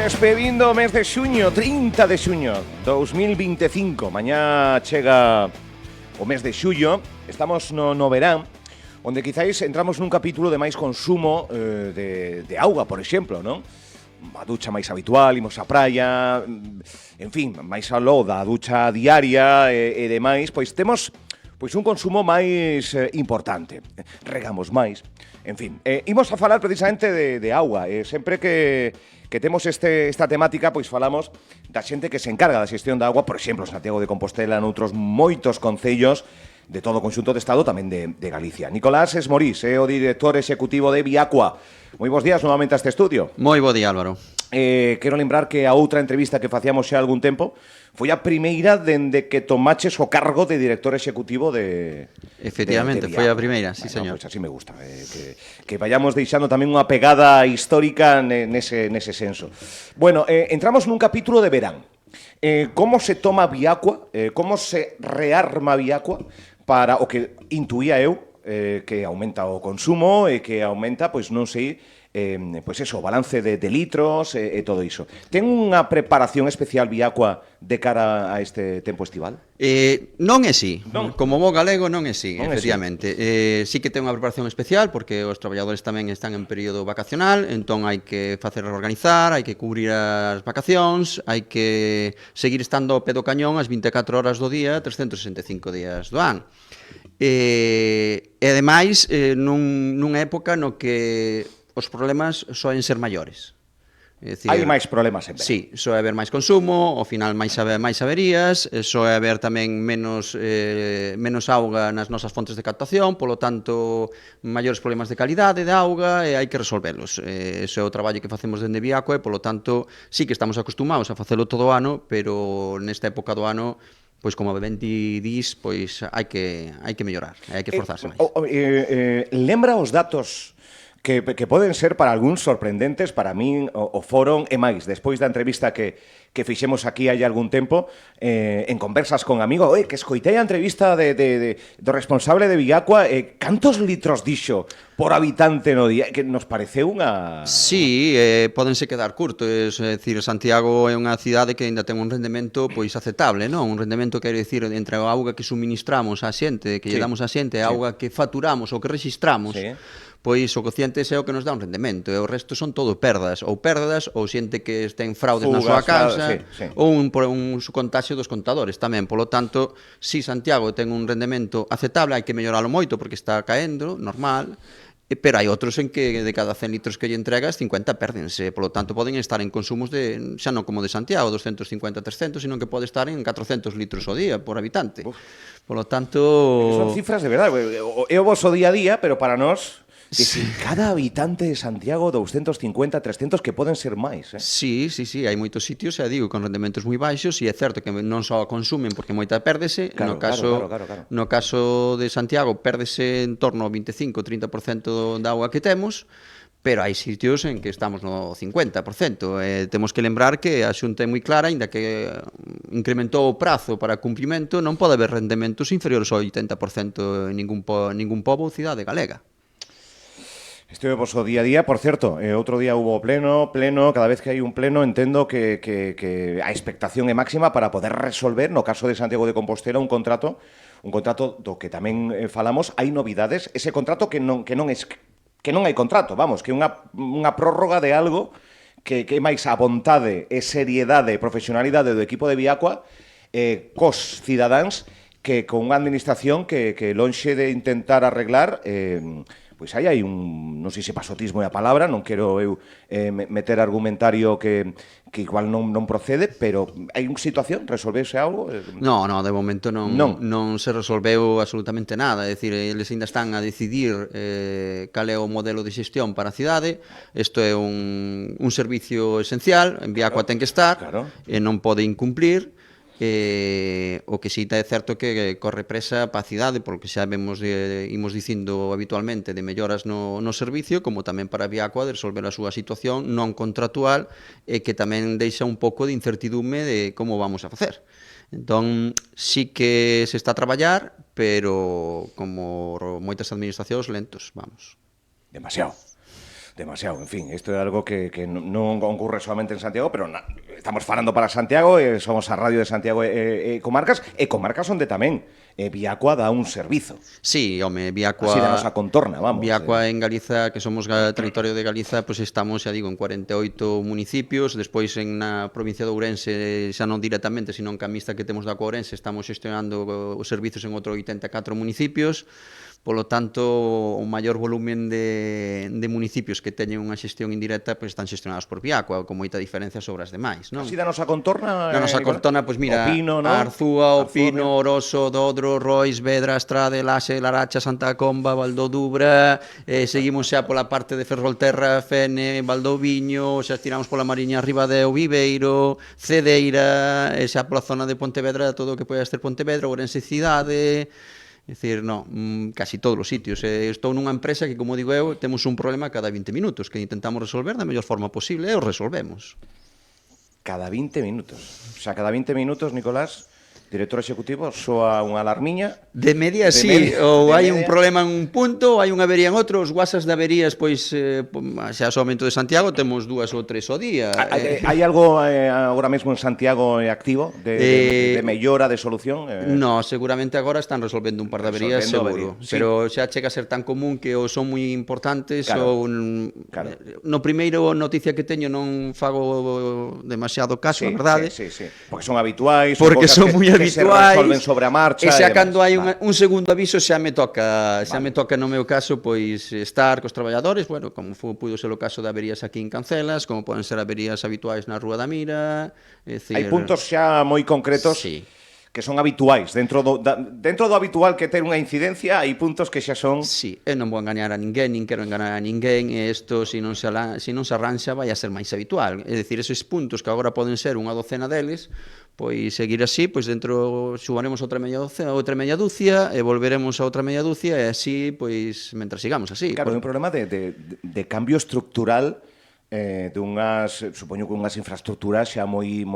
Despedindo o mes de xuño, 30 de xuño 2025. Mañá chega o mes de xullo. Estamos no verán, onde quizáis entramos nun capítulo de máis consumo de auga, por exemplo, non? A ducha máis habitual, imos á praia, en fin, máis aló da ducha diaria e demais, pois temos un consumo máis importante. Regamos máis. En fin, imos a falar precisamente de auga. Sempre que temos esta temática, pois falamos da xente que se encarga da xestión da auga, por exemplo, Santiago de Compostela, noutros moitos concellos de todo o conxunto de Estado, tamén de Galicia. Nicolás Esmorís, o director executivo de Viacua. Moi bons días novamente a este estudio. Moi bo día, Álvaro. Quero lembrar que a outra entrevista que facíamos xa algún tempo foi a primeira dende que tomaches o cargo de director executivo de Efectivamente, foi a primeira, sí, señor. Pois así me gusta, que vayamos deixando tamén unha pegada histórica nese senso. Bueno, entramos nun capítulo de verán. Como se toma Viacua, como se rearma Viacua para o que intuía eu, que aumenta o consumo e que aumenta, pois non sei, pois eso, o balance de litros e todo iso. Ten unha preparación especial Viacua de cara a este tempo estival? Non é si. Non. Como bo galego non é si, Non é efectivamente. Sí que ten unha preparación especial porque os traballadores tamén están en período vacacional, entón hai que facer organizar, hai que cubrir as vacacións, hai que seguir estando ao pé do cañón as 24 horas do día, 365 días do ano. E ademais, nunha época no que os problemas soen ser maiores. Hai máis problemas en verán. Sí, soe haber máis consumo, ao final máis averías, soe haber tamén menos auga nas nosas fontes de captación, polo tanto, maiores problemas de calidade de auga e hai que resolvelos. Ese é o traballo que facemos dende Viacua e, polo tanto, sí que estamos acostumados a facelo todo o ano, pero nesta época do ano, pois como ben dís, pois hai que mellorar, hai que esforzarse máis. Lembra os datos que poden ser para algúns sorprendentes, para min o foron e máis, despois da entrevista que fixemos aquí hai algún tempo, en conversas con amigos, que escoitei a entrevista do responsable de Viacua, cantos litros dixo por habitante no día, que nos pareceu unha... Sí, pódense quedar curtos, é dicir, Santiago é unha cidade que ainda ten un rendemento pois aceptable, non? Un rendemento, quero dicir, entre a auga que suministramos á xente, que lle damos á xente, a auga que faturamos ou que rexistramos, pois o cociente é o que nos dá un rendemento, e o resto son todo perdas ou xente que ten fraudes na súa casa, ou un contaxio dos contadores tamén. Polo tanto, si Santiago ten un rendemento aceptable, hai que melloralo moito porque está caendo, normal, pero hai outros en que de cada 100 litros que lle entregas, 50 pérdense, polo tanto poden estar en consumos xa non como de Santiago, 250, 300, sino que pode estar en 400 litros ao día por habitante. Polo tanto... Son cifras de verdade, é o voso día a día, pero para nós... Cada habitante de Santiago 250, 300, que poden ser máis, Sí, hai moitos sitios, digo, con rendementos moi baixos, e é certo que non só consumen porque moita pérdese, no caso de Santiago pérdese en torno ao 25-30% da auga que temos, pero hai sitios en que estamos no 50%. Temos que lembrar que a Xunta é moi clara, aínda que incrementou o prazo para cumprimento, non pode haber rendementos inferiores ao 80% en ningún pobo ou cidade galega. Este é o vosso día a día, por certo, outro día hubo pleno, cada vez que hai un pleno entendo que a expectación é máxima para poder resolver, no caso de Santiago de Compostela, un contrato do que tamén falamos, hai novidades, ese contrato que non hai contrato, vamos, que é unha prórroga de algo que é máis a vontade e seriedade e profesionalidade do equipo de Viacua cos cidadáns que con unha administración que lonxe de intentar arreglar... Pois aí hai non sei se pasotismo é a palabra, non quero eu meter argumentario que igual non procede, pero hai unha situación, resolveuse algo? Non, de momento non se resolveu absolutamente nada, é dicir, eles ainda están a decidir cal é o modelo de xestión para a cidade, isto é un servicio esencial, en Viacua ten que estar, e non pode incumplir. O que si é certo que corre presa para a cidade, porque xa imos dicindo habitualmente de melloras no servicio, como tamén para a Viacua de resolver a súa situación non contractual e que tamén deixa un pouco de incertidume de como vamos a facer. Entón, sí que se está a traballar, pero como moitas administracións lentos, vamos. Demasiado. Demasiado, en fin, isto é algo que non ocurre solamente en Santiago, pero estamos falando para Santiago, somos a Radio de Santiago e comarcas onde tamén Viacua dá un servizo. Sí, home, Viacua... Así da nosa contorna, vamos. Viacua en Galiza, que somos territorio de Galiza, pois estamos, xa digo, en 48 municipios, despois na provincia de Ourense, xa non directamente, sino en camista que temos da Ourense, estamos gestionando os servizos en outro 84 municipios. Polo tanto, o maior volumen de municipios que teñen unha xestión indirecta pois están xestionados por Viacua, con moita diferencia sobre as demais, non? Así da nosa contorna... Da nosa contorna, pois mira, Pino, ¿no? Arzúa, O Pino, Oroso, Dodro, Rois, Vedra, Estrade, Laxe, Laracha, Santa Comba, Valdodubra, seguimos xa pola parte de Ferrolterra, Fene, Valdoviño, xa estiramos pola Mariña, Ribadeo, Viveiro, Cedeira, xa pola zona de Pontevedra, todo o que poida ser Pontevedra, Ourense Cidade... É dicir, no, casi todos os sitios. Estou nunha empresa que, como digo eu, temos un problema cada 20 minutos que intentamos resolver da mellor forma posible e o resolvemos. Cada 20 minutos. O sea, cada 20 minutos, Nicolás, director executivo, soa unha alarmiña. De media, sí. Ou hai un problema en un punto, ou hai unha avería en outro. Os WhatsApps de averías, pois, xa somente de Santiago, temos 2 ou 3 ao día. Hai algo agora mesmo en Santiago activo de mellora, de solución? No, seguramente agora están resolvendo un par de averías, seguro. Sí. Pero xa chega a ser tan común que ou son moi importantes ou... No primeiro noticia que teño non fago demasiado caso, a verdade. Sí. Porque son habituais. Porque son moi habituais, se resolven sobre a marcha. E xa cando hai un segundo aviso xa me toca, no meu caso, pois estar cos traballadores, bueno, como puido ser o caso de averías aquí en Cancelas, como poden ser averías habituais na Rúa da Mira, hai puntos xa moi concretos. Sí. Que son habituais, dentro do habitual que ter unha incidencia, hai puntos que xa son... Sí, eu non vou engañar a ninguén, nin quero enganar a ninguén, e isto, se non se arranxa, vai a ser máis habitual. É dicir, esos puntos que agora poden ser unha docena deles, pois seguir así, pois dentro xugaremos outra media dúcia, e volveremos a outra media dúcia, e así, pois, mentras sigamos así. Claro, é un problema de cambio estructural supoño que unhas infraestructuras xa moi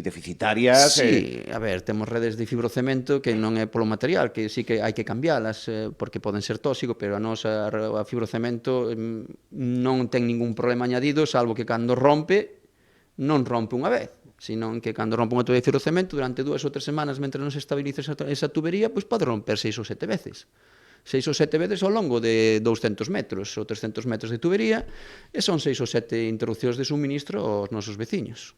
deficitarias. Sí, a ver, temos redes de fibrocemento que non é polo material, que sí que hai que cambialas porque poden ser tóxicos, pero a nosa fibrocemento non ten ningún problema añadido, salvo que cando rompe, non rompe unha vez, senón que cando rompe unha tubería de fibrocemento durante 2 ou 3 semanas, mentre non se estabilice esa tubería, pois pode romper 6 ou 7 veces. 6 ou 7 veces ao longo de 200 metros ou 300 metros de tubería, e son 6 ou 7 interrupcións de suministro aos nosos veciños.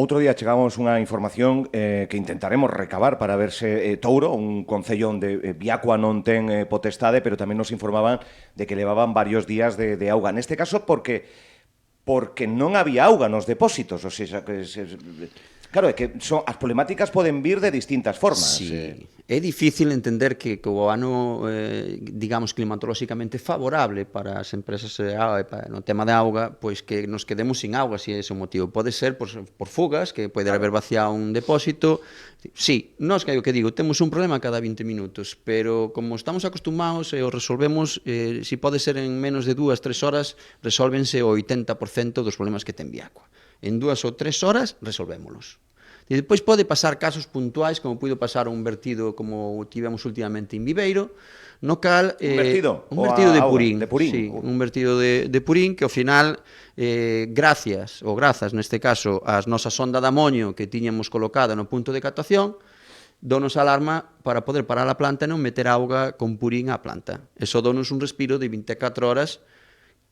Outro día chegamos unha información que intentaremos recabar para ver se Touro, un concello onde Viacua non ten potestade, pero tamén nos informaban de que levaban varios días de auga. Neste caso, porque non había auga nos depósitos, ou seja, que... Claro, é que as problemáticas poden vir de distintas formas. Sí, é difícil entender que o ano, digamos, climatolóxicamente favorable para as empresas no tema de auga, pois que nos quedemos sin auga, se é ese o motivo. Pode ser por fugas, que pode haber vaciado un depósito. Sí, nós, que digo, temos un problema cada 20 minutos, pero como estamos acostumados e o resolvemos, se pode ser en menos de 2-3 horas, resolvense o 80% dos problemas que ten Viacua. En 2 ou 3 horas resolvémolos. E depois pode pasar casos puntuais, como puido pasar un vertido como tivemos últimamente en Viveiro, no cal... Un vertido? Un vertido de Purín? Sí, un vertido de Purín que ao final, grazas neste caso, as nosa sonda de amonio que tiñamos colocada no punto de captación, donos alarma para poder parar a planta e non meter auga con Purín á planta. Eso donos un respiro de 24 horas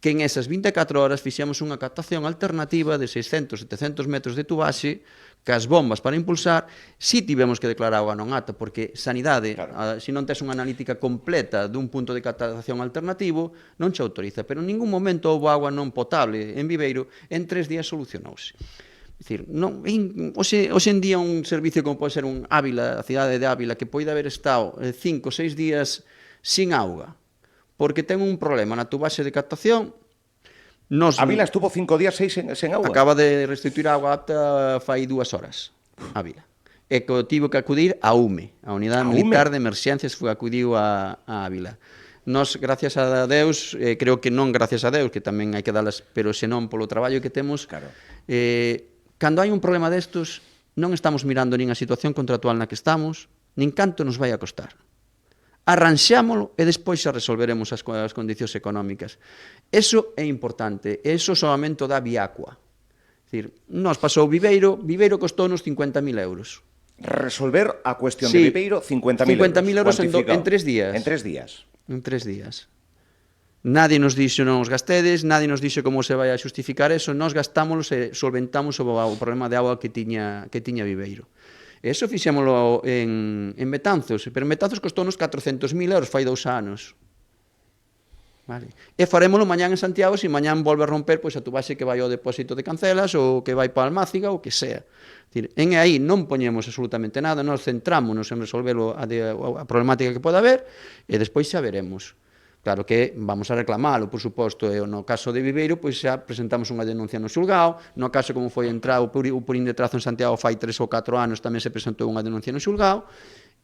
que en esas 24 horas fixemos unha captación alternativa de 600-700 metros de tubaxe, cas bombas para impulsar, si tivemos que declarar auga non ata, porque Sanidade, se non tes unha analítica completa dun punto de captación alternativo, non che autoriza, pero en ningún momento houve agua non potable en Viveiro, en 3 días solucionouse. É dicir, hoxe en día un servicio como pode ser un Ávila, a cidade de Ávila, que pode haber estado 5 ou 6 días sin auga, porque ten un problema na tubaxe de captación. Ávila estuvo 5 días, 6 sen auga. Acaba de restituir a auga apta fai 2 horas, Ávila. E que tivo que acudir a UME, a Unidade Militar de Emerxencias, foi acudiu a Ávila. Nos, gracias a Deus, creo que non gracias a Deus, que tamén hai que dalas, pero senón polo traballo que temos, cando hai un problema destos, non estamos mirando nin a situación contractual na que estamos, nin canto nos vai a costar. arranxámolo e despois xa resolveremos as condicións económicas. Eso é importante, eso solamente o dá Viacua. É dicir, nos pasou Viveiro costounos 50.000 euros. Resolver a cuestión de Viveiro, 50.000 euros. 50.000 euros en 3 días. En 3 días. En 3 días. Nadie nos dixo non os gastedes, nadie nos dixo como se vai a xustificar eso, nós gastámolos e solventamos o problema de agua que tiña Viveiro. Eso fixémolo en Betanzos, pero en Betanzos costounos 400.000 euros fai 2 anos. Vale. E farémolo mañán en Santiago, se mañán volve a romper, pois a tu base que vai ao depósito de Cancelas ou que vai para Almáciga ou que sea. En aí non poñemos absolutamente nada, nós centrámonos en resolver a problemática que poda haber e despois xa veremos. Claro que vamos a reclamalo, por suposto, e no caso de Viveiro, pois xa presentamos unha denuncia no xulgado, no caso como foi entrar o purín de trazo en Santiago fai 3 ou 4 anos, tamén se presentou unha denuncia no xulgado,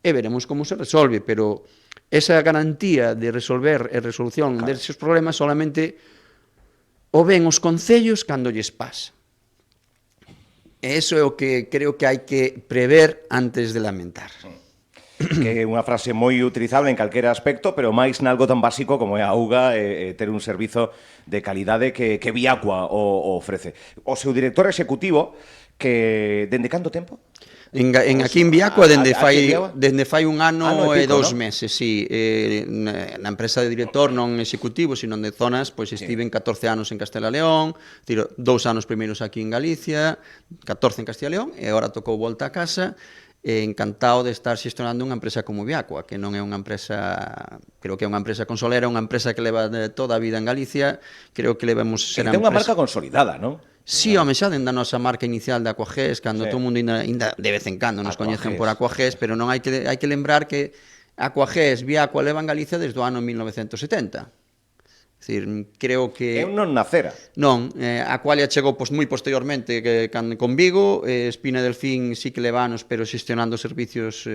e veremos como se resolve, pero esa garantía de resolver e resolución deses problemas solamente o ven os concellos cando lles pasa. E iso é o que creo que hai que prever antes de lamentar. Que é unha frase moi utilizable en calquera aspecto, pero máis nalgo tan básico como é a auga e ter un servizo de calidade que Viacua o ofrece. O seu director executivo, que dende canto tempo? Aquí en Viacua dende fai un ano e 2 pico, meses, sí. Na empresa de director non executivo, sino de zonas, pois estiven 14 anos en Castela León, 2 anos primeiros aquí en Galicia, 14 en Castilla León, e agora tocou volta a casa. Encantado de estar xestionando unha empresa como Viacua, que non é unha empresa, creo que é unha empresa consolera, unha empresa que leva toda a vida en Galicia, creo que levamos ser ten unha marca consolidada, non? Sí, home, xa dende a nosa marca inicial de Aquagés, cando todo o mundo ainda de vez en cando nos coñecen por Aquagés, pero non hai que lembrar que Aquagés, Viacua leva en Galicia desde o ano 1970. É dicir, creo que... Eu non nacera. Non, a Aqualia chegou moi posteriormente con Vigo, Espina Delfín sí que leva anos, pero xestionando servicios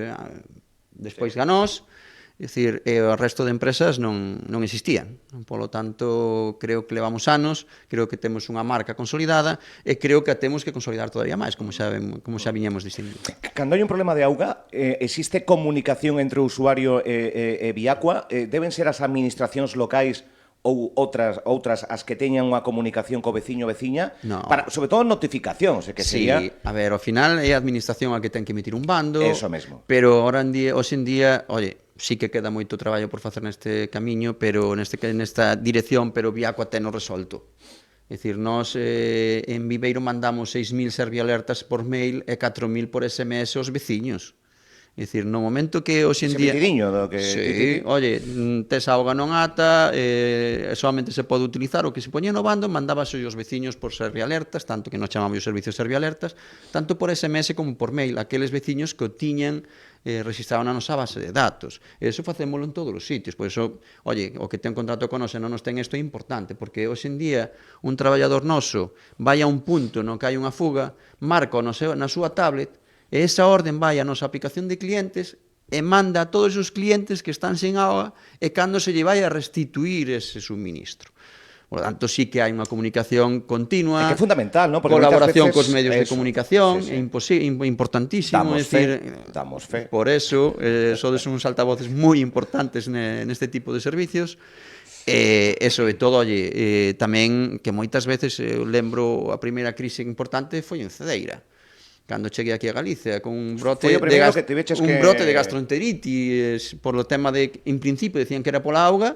despois ganós, é dicir, o resto de empresas non existían. Polo tanto, creo que levamos anos, creo que temos unha marca consolidada e creo que a temos que consolidar todavía máis, como xa viñemos dicindo. Cando hai un problema de auga, existe comunicación entre o usuario e Viacua? Deben ser as administracións locais ou outras as que teñan unha comunicación co veciño ou veciña, para, sobre todo notificacións, que sería... Sí, a ver, ao final é a administración a que ten que emitir un bando, eso mesmo. Pero hoxe en día, sí que queda moito traballo por facer neste camiño, pero nesta dirección, pero Viacua teno resolto. É dicir, nós en Viveiro mandamos 6.000 servialertas por mail e 4.000 por SMS aos veciños. É dicir, no momento que hoxe en día... Ese metidiño do que... Sí, tes auga non ata, solamente se pode utilizar o que se poñía no bando, mandabas os veciños por servialertas, tanto que nos chamamos os servicios servialertas, tanto por SMS como por mail, aqueles veciños que o tiñan registrado na nosa base de datos. E iso facémolo en todos os sitios. Por iso, o que ten contrato con nos e non nos ten isto é importante, porque hoxe en día un traballador noso vai a un punto no que hai unha fuga, marca na súa tablet, e esa orden vai á nosa aplicación de clientes e manda a todos os clientes que están sen auga e cando se lle vai a restituir ese suministro. Por lo tanto, sí que hai unha comunicación continua, que é fundamental, ¿no? Porque colaboración cos medios de comunicación, é importantísimo. Damos fe. Por eso, sodes uns altavoces moi importantes neste tipo de servicios. E sobre todo, tamén que moitas veces lembro a primeira crise importante foi en Cedeira. Cando cheguei aquí a Galicia con un brote de gastroenteritis por o tema de, en principio, decían que era pola auga,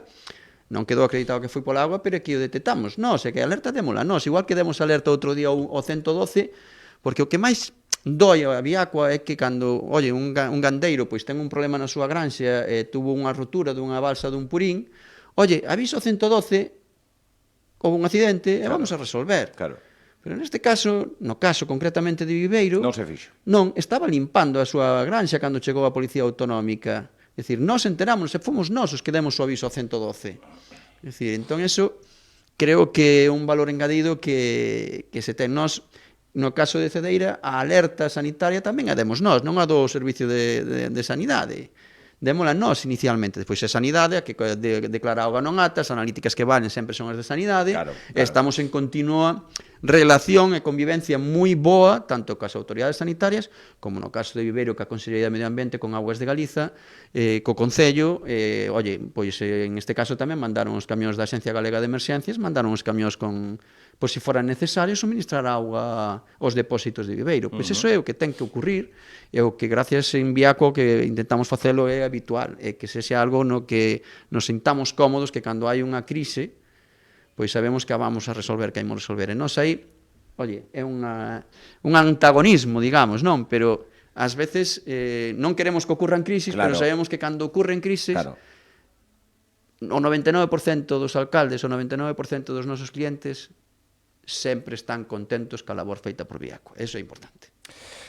non quedou acreditado que foi pola auga, pero aquí o detectamos. Nós, é que alerta démola nós, igual que demos alerta outro día ao 112, porque o que máis doi a Viacua é que cando, un gandeiro pois ten un problema na súa granxa e tuvo unha rotura dunha balsa dun purín, aviso 112, houve un accidente e vamos a resolver. Claro. Pero neste caso, no caso concretamente de Viveiro, non se fixo. Non, estaba limpando a súa granxa cando chegou a Policía Autonómica. É dicir, nós enterámonos e fomos nós os que demos o aviso ao 112. É dicir, entón eso creo que é un valor engadido que se ten. Nós, no caso de Cedeira, a alerta sanitaria tamén a demos nós, non a do Servicio de Sanidade. démola nós inicialmente, despois é Sanidade a que declara auga non apta, as analíticas que valen sempre son as de Sanidade, estamos en continua relación e convivencia moi boa, tanto cas autoridades sanitarias, como no caso de Viveiro, ca Consellería de Medio Ambiente, con Augas de Galiza, co Concello, pois en este caso tamén mandaron os camións da Axencia Galega de Emerxencias, mandaron os camións con, pois se fora necesario, suministrar auga aos depósitos de Viveiro. Pois iso é o que ten que ocurrir, e o que gracias en Viaco que intentamos facelo é habitual, é que sexa algo no que nos sintamos cómodos, que cando hai unha crise, pois sabemos que a vamos a resolver, que imos resolver. E nós aí, é un antagonismo, digamos, non? Pero ás veces non queremos que ocurran crisis, pero sabemos que cando ocurren crisis, o 99% dos alcaldes, o 99% dos nosos clientes sempre están contentos ca labor feita por Viaco. Eso é importante.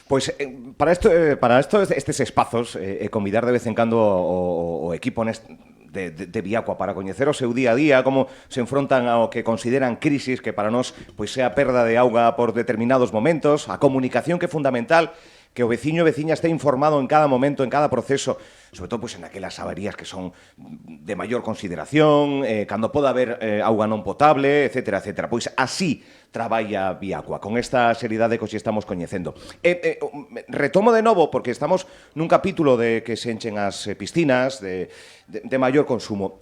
Pois para estes espazos convidar de vez en cando o equipo de Viacua para coñecer o seu día a día, como se enfrontan ao que consideran crisis, que para nós pois é a perda de auga por determinados momentos, a comunicación que é fundamental, que o veciño e veciña este informado en cada momento, en cada proceso, sobre todo pois en aquelas averías que son de maior consideración, cando poda haber auga non potable, etcétera, etcétera. Pois así traballa Viacua, con esta seriedade que hoxe estamos coñecendo. Retomo de novo, porque estamos nun capítulo de que se enchen as piscinas de maior consumo.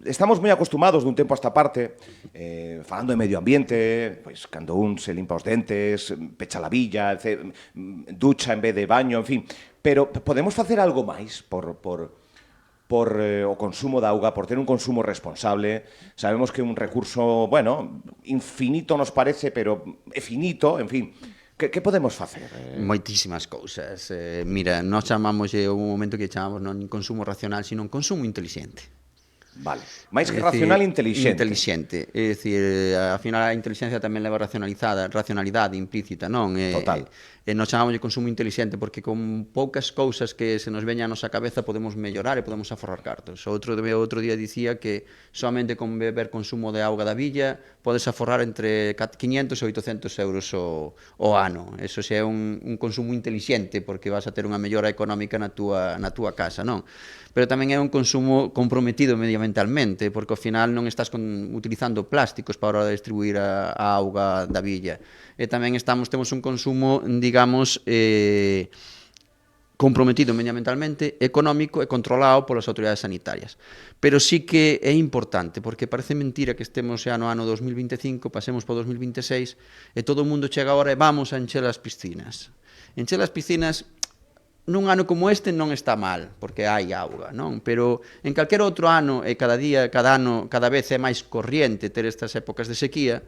Estamos moi acostumados dun tempo a esta parte, falando de medio ambiente, pois cando un se limpa os dentes, pecha la villa, ducha en vez de baño, en fin. Pero podemos facer algo máis por o consumo de auga, por ter un consumo responsable. Sabemos que é un recurso, bueno, infinito nos parece, pero é finito, en fin. Que podemos facer? Moitísimas cousas. Mira, nós chamamos un momento que chamamos non consumo racional, sino consumo inteligente. Vale. Máis que racional, inteligente. Inteligente. É dicir, ao final a inteligencia tamén leva racionalidade implícita, non? Total. E nós chamamos de consumo inteligente porque con poucas cousas que se nos veñan a nosa cabeza podemos mellorar e podemos aforrar cartos. Outro día dicía que somente con beber consumo de auga da villa podes aforrar entre 500 e 800 euros o ano. Eso xa é un consumo inteligente porque vas a ter unha mellora económica na túa casa, non? Pero tamén é un consumo comprometido medioambientalmente, porque ao final non estás utilizando plásticos para a hora de distribuir a auga da villa. E tamén temos un consumo, digamos, comprometido medioambientalmente, económico e controlado polas autoridades sanitarias. Pero sí que é importante, porque parece mentira que estemos xa no ano 2025, pasemos para 2026, e todo o mundo chega agora e vamos a encher as piscinas. Encher as piscinas nun ano como este non está mal, porque hai auga, non? Pero en calquera outro ano, e cada ano, cada vez é máis corriente ter estas épocas de sequía,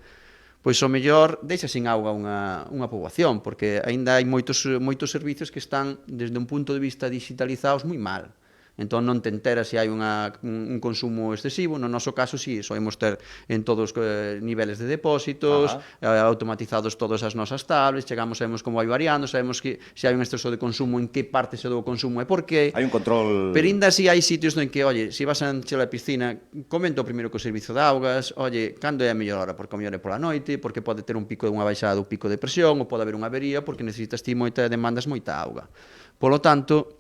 pois o mellor deixa sin auga unha poboación, porque aínda hai moitos servicios que están, desde un punto de vista digitalizados, moi mal. Entón non te enteras se hai un consumo excesivo. No noso caso, si, soemos ter en todos os niveles de depósitos, automatizados todas as nosas tablets, chegamos, sabemos como vai variando, sabemos que se hai un exceso de consumo, en que parte se do consumo e por qué. Hai un control... Pero ainda así hai sitios en que, oye, se vas a encher a piscina, comento primeiro co servizo de augas, oye, cando é a mellor hora? Porque o mellor é pola noite, porque pode ter unha baixada do pico de presión, ou pode haber unha avería, porque necesitas ti demandas moita auga. Polo tanto,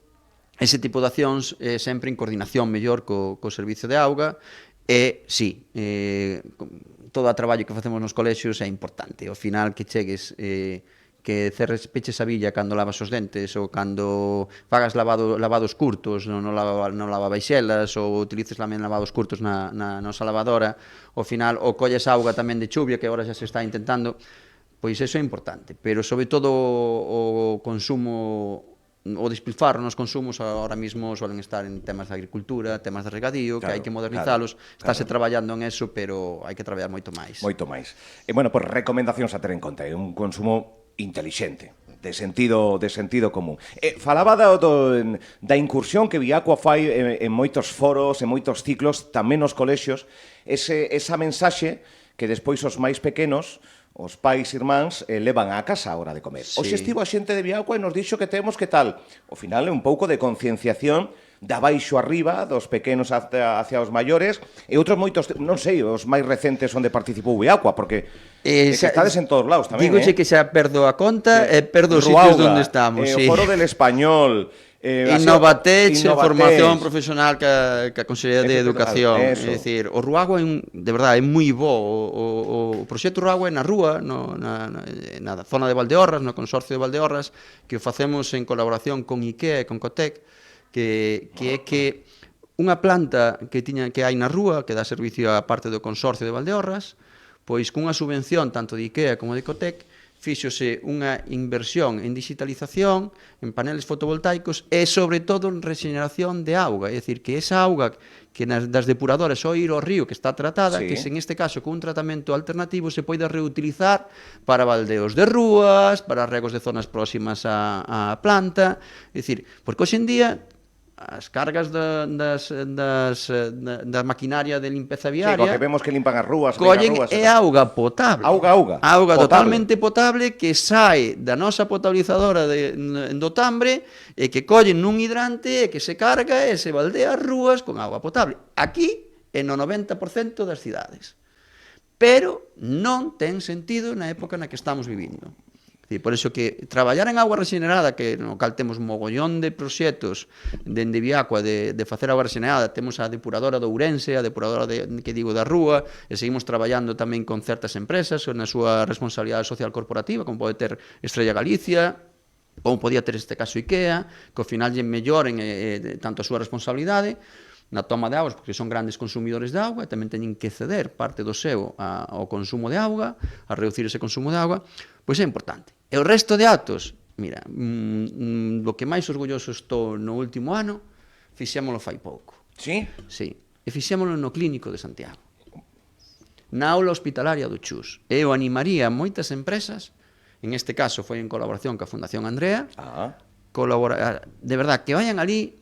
ese tipo de accións sempre en coordinación mellor co servizo de auga e, sí, todo o traballo que facemos nos colexios é importante. Ao final que chegues, que peches a villa cando lavas os dentes ou cando fagas lavados curtos, non lavabaixelas ou utilices tamén lavados curtos na nosa lavadora, ao final, ou colles auga tamén de chuvia, que agora xa se está intentando, pois iso é importante. Pero, sobre todo, o consumo... o despilfarro nos consumos ahora mismo suelen estar en temas de agricultura, temas de regadío, que hai que modernizalos, estáse traballando en eso, pero hai que traballar moito máis. Moito máis. E, bueno, pues recomendacións a ter en conta, é un consumo inteligente, de sentido común. Falaba da incursión que Viacua fai en moitos foros, en moitos ciclos, tamén nos colexios, esa mensaxe que despois os máis pequenos, os pais e irmáns, levan á casa a hora de comer. Sí. Hoxe estivo a xente de Viacua e nos dixo que temos que tal. Ao final é un pouco de concienciación de abaixo arriba, dos pequenos hacia os maiores, e outros moitos, non sei, os máis recentes onde participou Viacua, porque estades en todos lados tamén. Dígoche que xa perdo a conta e perdo os sitios onde estamos. O Foro del Español, Innovatech, formación profesional que a Consellería de Educación. É dicir, o Ruagua de verdade é moi bo. O proxecto Ruagua é na rúa, na zona de Valdeorras, no consorcio de Valdeorras, que o facemos en colaboración con IKEA e con Cotec, que é que unha planta que hai na rúa, que dá servicio á parte do consorcio de Valdeorras, pois cunha subvención tanto de IKEA como de Cotec, fíxose unha inversión en digitalización, en paneles fotovoltaicos e, sobre todo, en regeneración de auga. É dicir, que esa auga que das depuradoras ao ir ao río que está tratada, que en este caso con un tratamento alternativo se pode reutilizar para baldeos de rúas, para regos de zonas próximas á planta. É dicir, porque hoxe en día as cargas da maquinaria de limpeza viaria, que vemos que limpan as rúas, collen é auga potable. Auga potable. Totalmente potable que sae da nosa potabilizadora do Tambre e que collen nun hidrante e que se carga e se baldea as rúas con auga potable. Aquí é no 90% das cidades. Pero non ten sentido na época na que estamos vivindo. Por iso que traballar en auga regenerada, que no cal temos mogollón de proxectos dende Viacua de facer auga regenerada, temos a depuradora do Ourense, a depuradora da Rúa, e seguimos traballando tamén con certas empresas na súa responsabilidade social corporativa, como pode ter Estrella Galicia, como podía ter este caso IKEA, que ao final lle melloren tanto a súa responsabilidade na toma de augas, porque son grandes consumidores de auga, e tamén teñen que ceder parte do seu ao consumo de auga, a reducir ese consumo de auga, pois é importante. E o resto de actos, mira, do que máis orgulloso estou no último ano, fixémolo fai pouco. Sí? Sí, e fixémolo no Clínico de Santiago, na aula hospitalaria do Chus. Eu animaría a moitas empresas, en este caso foi en colaboración coa Fundación Andrea, de verdad, que vayan ali,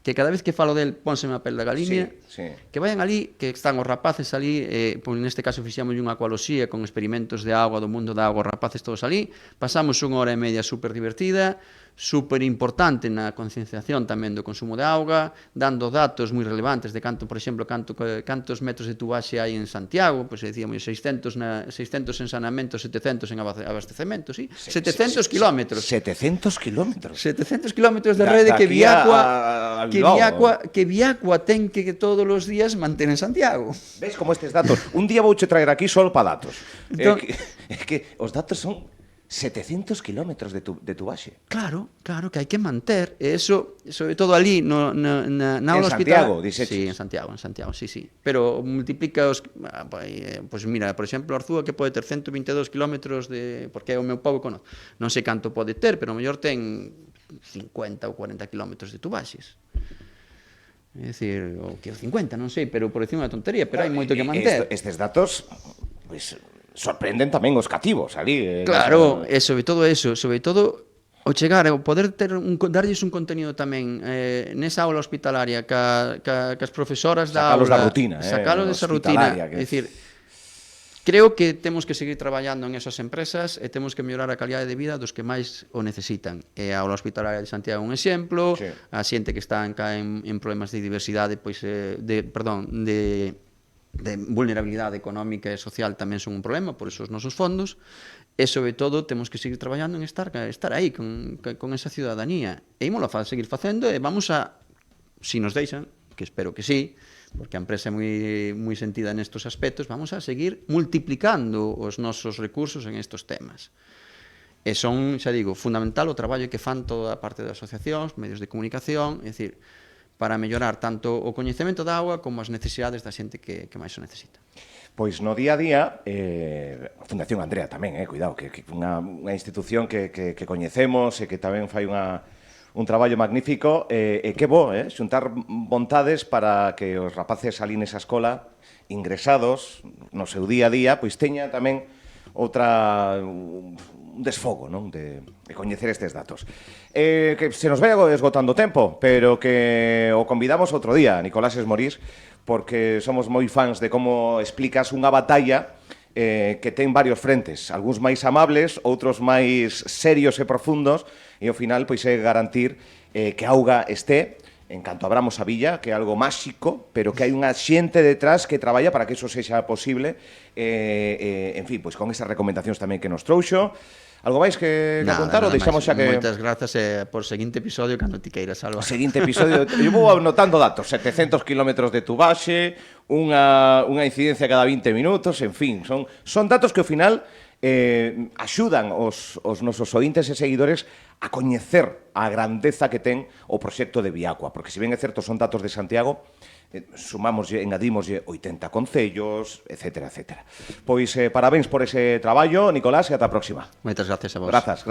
que cada vez que falo del pónseme a pel da galiña, que vayan ali, que están os rapaces ali, neste caso fixamos unha coaloxía con experimentos de auga, do mundo da auga, os rapaces todos ali, pasamos unha hora e media super divertida, super importante na concienciación tamén do consumo de auga, dando datos moi relevantes de canto, por exemplo, cantos metros de tubaxe hai en Santiago, pois decíamos 600 en saneamento, 700 en abastecemento, sí? 700 kilómetros. 700 kilómetros. 700 kilómetros de rede que Viacua ten que todos os días manter en Santiago. Ves como estes datos? Un día vouche traer aquí só para datos. É que os datos son 700 kilómetros de tubaxe. Claro, que hai que manter. E eso, sobre todo ali, na aula En Santiago, hospital. dices? Sí, en Santiago, sí. Pero multiplica os... Pois mira, por exemplo, Arzúa, que pode ter 122 kilómetros de... Porque é o meu pouco, non sei canto pode ter, pero o mellor ten 50 ou 40 kilómetros de tubaxes. É dicir, o que 50, non sei, pero por decir unha tontería, pero hai moito que manter. Estes datos, pois... sorprenden tamén os cativos ali. Claro, e sobre todo eso, sobre todo o chegar, o poder darlles un contenido tamén nesa aula hospitalaria que as profesoras da aula, sacalos desa rutina, é dicir, creo que temos que seguir traballando en esas empresas e temos que mellorar a calidade de vida dos que máis o necesitan. E a aula hospitalaria de Santiago é un exemplo, a xente que está en problemas de diversidade, pois de vulnerabilidade económica e social tamén son un problema, por eso os nosos fondos, e sobre todo temos que seguir traballando en estar aí con esa ciudadanía, e ímolo a seguir facendo, e vamos a, si nos deixan, que espero que sí, porque a empresa é moi sentida nestos aspectos, vamos a seguir multiplicando os nosos recursos en estos temas. E son, xa digo, fundamental o traballo que fan toda a parte de asociacións, medios de comunicación, é dicir, para mellorar tanto o coñecemento da auga como as necesidades da xente que máis o necesita. Pois no día a día, a Fundación Andrea tamén, cuidado, que unha institución que coñecemos e que tamén fai un traballo magnífico, e que bo, xuntar vontades para que os rapaces ali nesa escola, ingresados no seu día a día, pois teña tamén un desfogo, non? De coñecer estes datos. Que se nos vai esgotando o tempo, pero que o convidamos outro día, Nicolás Esmorís, porque somos moi fans de como explicas unha batalla que ten varios frentes, algúns máis amables, outros máis serios e profundos, e ao final pois é garantir que a auga este, en canto abramos a villa, que é algo máxico, pero que hai unha xente detrás que traballa para que iso sexa posible, en fin, pois con esas recomendacións tamén que nos trouxo. Algo máis que contar ou deixamos xa que... Moitas grazas por seguinte episodio cando ti queiras, Alba. Seguinte episodio, eu vou anotando datos, 700 km de tubaxe, unha incidencia cada 20 minutos, en fin, son datos que ao final axudan os nosos ointes e seguidores a coñecer a grandeza que ten o proxecto de Viacua, porque se ben é certo son datos de Santiago, sumamos, engadimoslle 80 concellos, etcétera, etcétera. Pois parabéns por ese traballo, Nicolás, e ata a próxima. Moitas gracias a vos. Grazas.